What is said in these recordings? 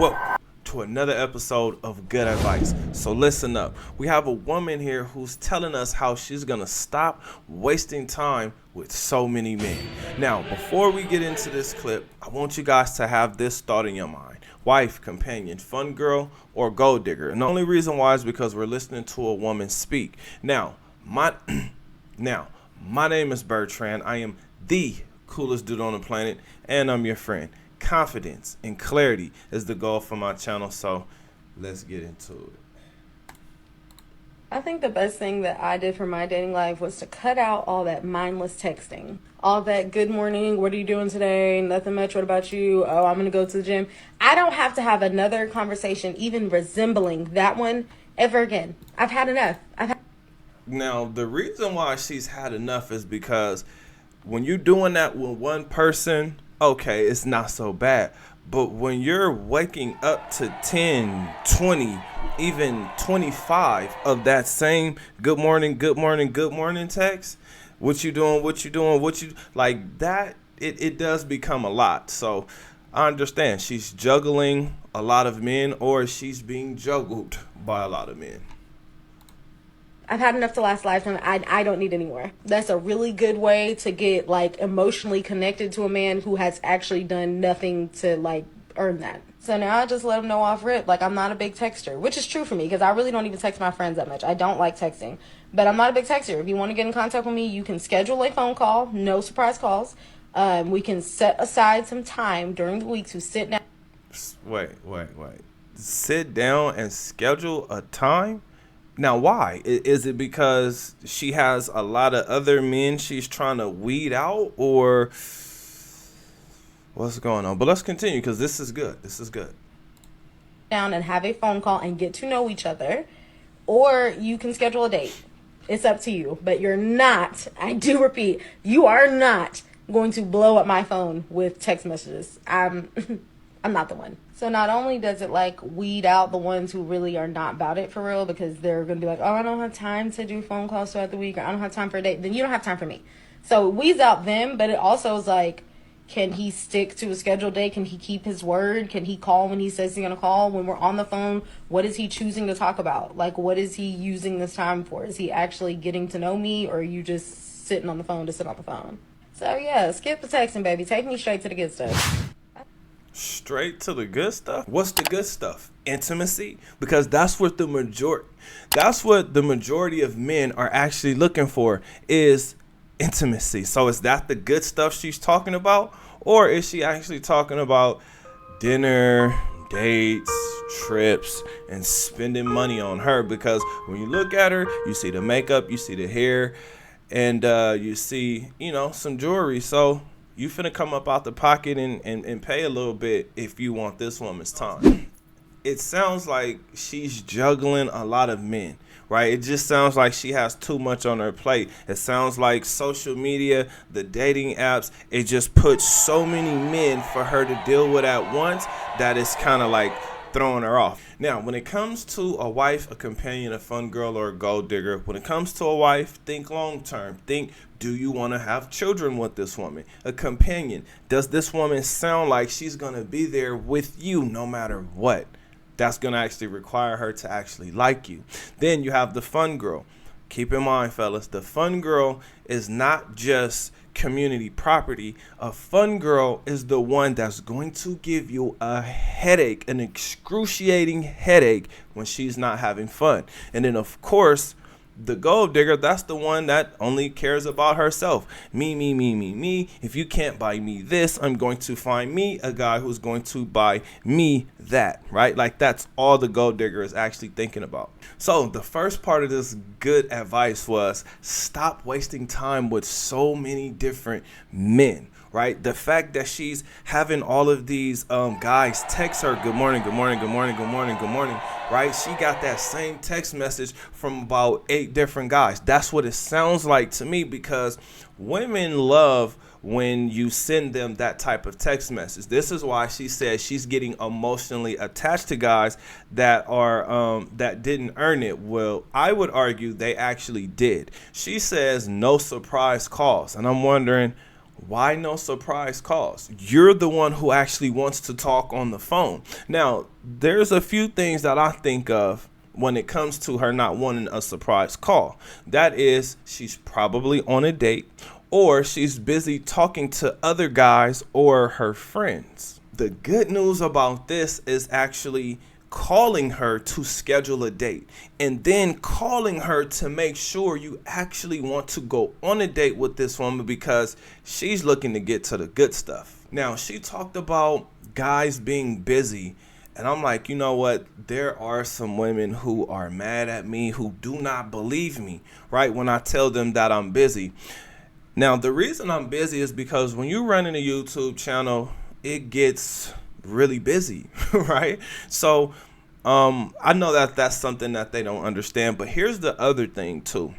Welcome to another episode of Good Advice. So listen up. We have a woman here who's telling us how she's gonna stop wasting time with so many men. Now, before we get into this clip, I want you guys to have this thought in your mind. Wife, companion, fun girl, or gold digger. And the only reason why is because we're listening to a woman speak. Now, my name is Bertrand. I am the coolest dude on the planet, and I'm your friend. Confidence and clarity is the goal for my channel, so let's get into it. I think the best thing that I did for my dating life was to cut out all that mindless texting. All that good morning, what are you doing today? Nothing much, what about you? Oh, I'm going to go to the gym. I don't have to have another conversation even resembling that one ever again. I've had enough. Now, the reason why she's had enough is because when you're doing that with one person, okay, it's not so bad. But when you're waking up to 10, 20, even 25 of that same good morning text, what you doing, like that, it does become a lot. So I understand she's juggling a lot of men, or she's being juggled by a lot of men. I've had enough to last a lifetime. I don't need any more. That's a really good way to get like emotionally connected to a man who has actually done nothing to like earn that. So now I just let him know off rip. Like, I'm not a big texter, which is true for me because I really don't even text my friends that much. I don't like texting, but I'm not a big texter. If you want to get in contact with me, you can schedule a phone call. No surprise calls. We can set aside some time during the week to sit down. Wait. Sit down and schedule a time? Now, why? Is it because she has a lot of other men she's trying to weed out, or what's going on? But let's continue because this is good. Down and have a phone call and get to know each other, or you can schedule a date. It's up to you, but you're not, I do repeat, you are not going to blow up my phone with text messages. I'm not the one. So not only does it like weed out the ones who really are not about it for real, because they're going to be like, oh, I don't have time to do phone calls throughout the week, or I don't have time for a date. Then you don't have time for me. So it weeds out them, but it also is like, can he stick to a scheduled day? Can he keep his word? Can he call when he says he's going to call? When we're on the phone, what is he choosing to talk about? Like, what is he using this time for? Is he actually getting to know me, or are you just sitting on the phone to sit on the phone? So yeah, skip the texting, baby. Take me straight to the good stuff. Straight to the good stuff? What's the good stuff? Intimacy? Because that's what the majority of men are actually looking for, is intimacy. So is that the good stuff she's talking about? Or is she actually talking about dinner, dates, trips, and spending money on her? Because when you look at her, you see the makeup, you see the hair, and you see, some jewelry. So you finna come up out the pocket and pay a little bit if you want this woman's time. It sounds like she's juggling a lot of men, right? It just sounds like she has too much on her plate. It sounds like social media, the dating apps, it just puts so many men for her to deal with at once that it's kind of like throwing her off. Now, when it comes to a wife, a companion, a fun girl, or a gold digger, when it comes to a wife, think long term. Think, do you want to have children with this woman? A companion, does this woman sound like she's going to be there with you no matter what? That's going to actually require her to actually like you. Then you have the fun girl. Keep in mind, fellas, the fun girl is not just community property. A fun girl is the one that's going to give you a headache, an excruciating headache when she's not having fun. And then, of course, the gold digger, that's the one that only cares about herself. Me. If you can't buy me this, I'm going to find me a guy who's going to buy me that, right? Like, that's all the gold digger is actually thinking about. So the first part of this good advice was stop wasting time with so many different men. Right? The fact that she's having all of these guys text her, good morning. Right? She got that same text message from about 8 different guys. That's what it sounds like to me, because women love when you send them that type of text message. This is why she says she's getting emotionally attached to guys that are that didn't earn it. Well, I would argue they actually did. She says no surprise calls, and I'm wondering, Why no surprise calls? You're the one who actually wants to talk on the phone. Now, there's a few things that I think of when it comes to her not wanting a surprise call. That is, she's probably on a date, or she's busy talking to other guys or her friends. The good news about this is actually calling her to schedule a date, and then calling her to make sure you actually want to go on a date with this woman, because she's looking to get to the good stuff. Now, she talked about guys being busy, and I'm like, you know what? There are some women who are mad at me, who do not believe me, right, when I tell them that I'm busy. Now, the reason I'm busy is because when you're running a YouTube channel, it gets really busy, right? So I know that that's something that they don't understand, but here's the other thing too.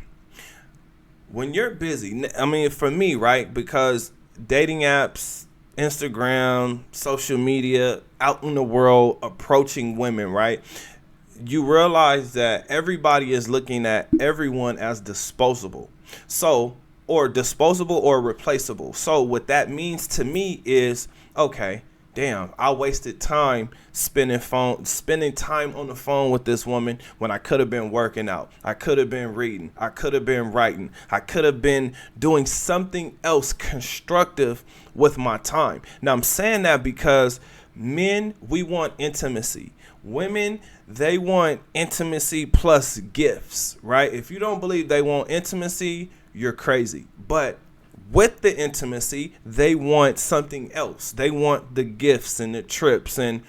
When you're busy, I mean, for me, right, because dating apps, Instagram, social media, out in the world, approaching women, right, you realize that everybody is looking at everyone as disposable. So, or disposable or replaceable. So what that means to me is, okay, damn, I wasted time spending time on the phone with this woman when I could have been working out. I could have been reading. I could have been writing. I could have been doing something else constructive with my time. Now, I'm saying that because men, we want intimacy. Women, they want intimacy plus gifts, right? If you don't believe they want intimacy, you're crazy. But with the intimacy, they want something else. They want the gifts and the trips and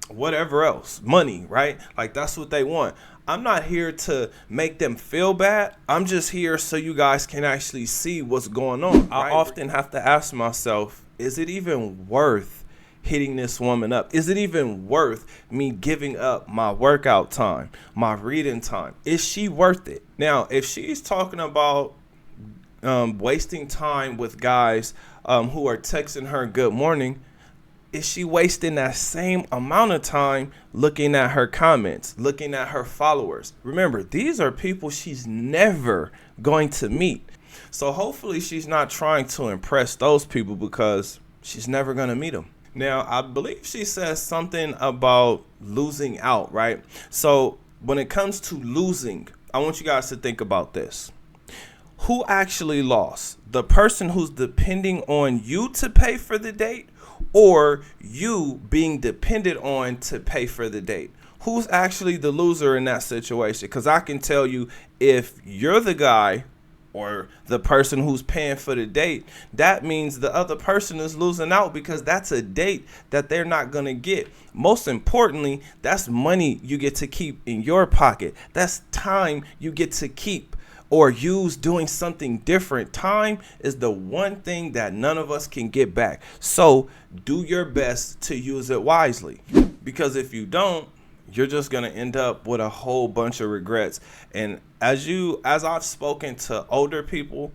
whatever else, money, right? Like, that's what they want. I'm not here to make them feel bad. I'm just here so you guys can actually see what's going on. I often have to ask myself, is it even worth hitting this woman up? Is it even worth me giving up my workout time, my reading time? Is she worth it? Now, if she's talking about wasting time with guys who are texting her good morning, is she wasting that same amount of time looking at her comments, looking at her followers? Remember, these are people she's never going to meet. So hopefully she's not trying to impress those people, because she's never going to meet them. Now, I believe she says something about losing out, right? So when it comes to losing, I want you guys to think about this. Who actually lost? The person who's depending on you to pay for the date, or you being dependent on to pay for the date? Who's actually the loser in that situation? Because I can tell you, if you're the guy or the person who's paying for the date, that means the other person is losing out, because that's a date that they're not going to get. Most importantly, that's money you get to keep in your pocket. That's time you get to keep or use doing something different. Time is the one thing that none of us can get back. So do your best to use it wisely, because if you don't, you're just going to end up with a whole bunch of regrets. And as I've spoken to older people,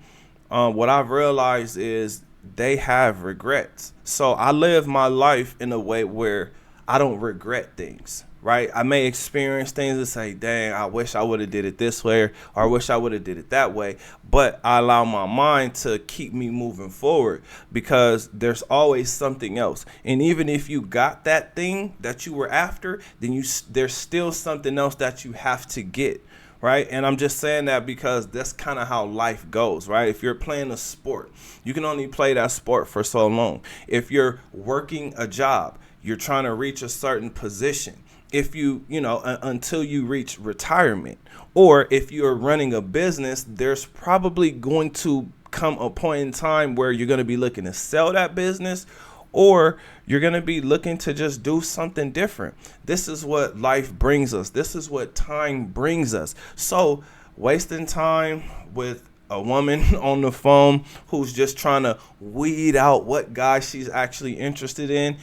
what I've realized is they have regrets. So I live my life in a way where I don't regret things, right? I may experience things and say, dang, I wish I would have did it this way, or I wish I would have did it that way. But I allow my mind to keep me moving forward, because there's always something else. And even if you got that thing that you were after, then there's still something else that you have to get, right? And I'm just saying that because that's kind of how life goes, right? If you're playing a sport, you can only play that sport for so long. If you're working a job, you're trying to reach a certain position. If until you reach retirement, or if you're running a business, there's probably going to come a point in time where you're going to be looking to sell that business, or you're going to be looking to just do something different. This is what life brings us. This is what time brings us. So wasting time with a woman on the phone who's just trying to weed out what guy she's actually interested in,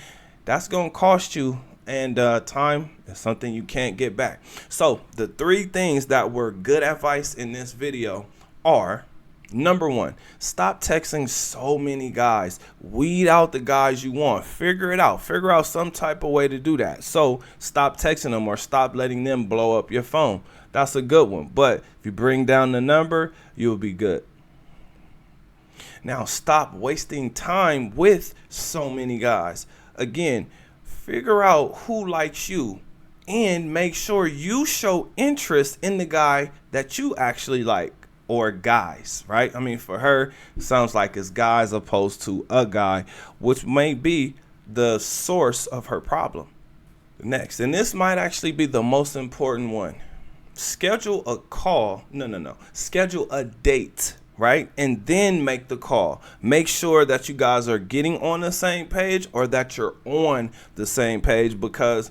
that's going to cost you. And time is something you can't get back. So the 3 things that were good advice in this video are: number 1, stop texting so many guys. Weed out the guys you want. Figure it out. Figure out some type of way to do that. So stop texting them, or stop letting them blow up your phone. That's a good one. But if you bring down the number, you'll be good. Now stop wasting time with so many guys. Again, figure out who likes you and make sure you show interest in the guy that you actually like, or guys, right? I mean, for her, it sounds like it's guys opposed to a guy, which may be the source of her problem. Next, and this might actually be the most important one. Schedule a call. No. Schedule a date, right? And then make the call. Make sure that you guys are getting on the same page, or that you're on the same page, because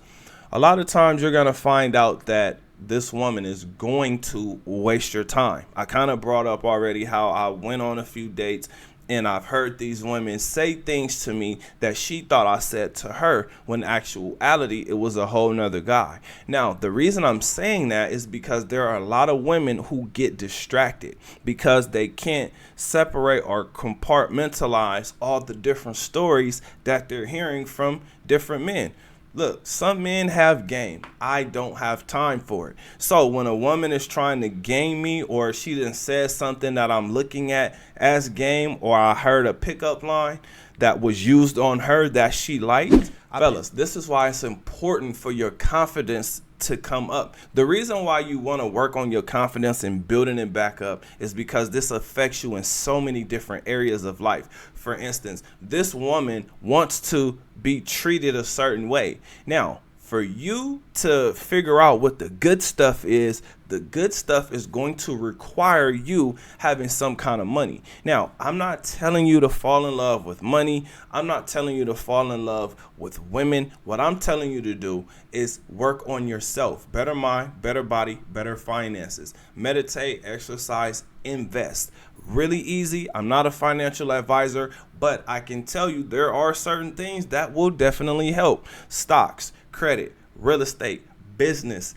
a lot of times you're going to find out that this woman is going to waste your time. I kind of brought up already how I went on a few dates and I've heard these women say things to me that she thought I said to her, when in actuality it was a whole nother guy. Now, the reason I'm saying that is because there are a lot of women who get distracted because they can't separate or compartmentalize all the different stories that they're hearing from different men. Look, some men have game. I don't have time for it. So when a woman is trying to game me, or she done said something that I'm looking at as game, or I heard a pickup line that was used on her that she liked, fellas, this is why it's important for your confidence to come up. The reason why you want to work on your confidence and building it back up is because this affects you in so many different areas of life. For instance, this woman wants to be treated a certain way. Now, for you to figure out what the good stuff is, the good stuff is going to require you having some kind of money. Now, I'm not telling you to fall in love with money. I'm not telling you to fall in love with women. What I'm telling you to do is work on yourself. Better mind, better body, better finances. Meditate, exercise, invest. Really easy. I'm not a financial advisor, but I can tell you there are certain things that will definitely help. Stocks, credit, real estate, business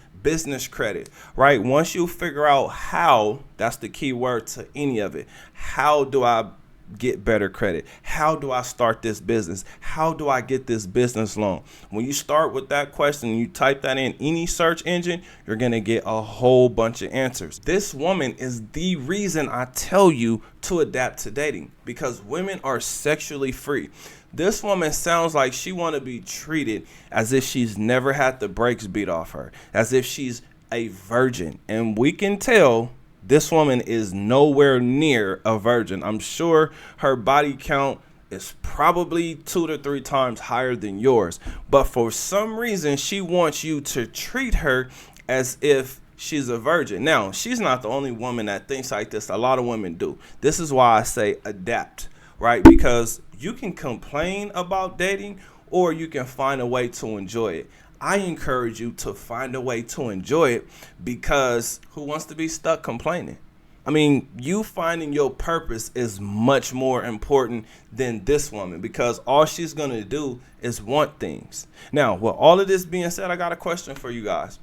credit, right? Once you figure out how, that's the key word to any of it. How do I get better credit? How do I start this business? How do I get this business loan? When you start with that question, you type that in any search engine, you're going to get a whole bunch of answers. This woman is the reason I tell you to adapt to dating, because women are sexually free. This woman sounds like she want to be treated as if she's never had the brakes beat off her, as if she's a virgin. And we can tell this woman is nowhere near a virgin. I'm sure her body count is probably 2 to 3 times higher than yours. But for some reason, she wants you to treat her as if she's a virgin. Now, she's not the only woman that thinks like this. A lot of women do. This is why I say adapt, right? Because you can complain about dating, or you can find a way to enjoy it. I encourage you to find a way to enjoy it, because who wants to be stuck complaining? I mean, you finding your purpose is much more important than this woman, because all she's going to do is want things. Now, with all of this being said, I got a question for you guys.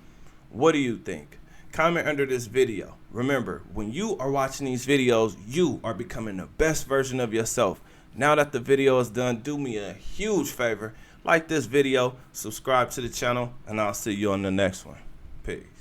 What do you think? Comment under this video. Remember, when you are watching these videos, you are becoming the best version of yourself. Now that the video is done, do me a huge favor. Like this video, subscribe to the channel, and I'll see you on the next one. Peace.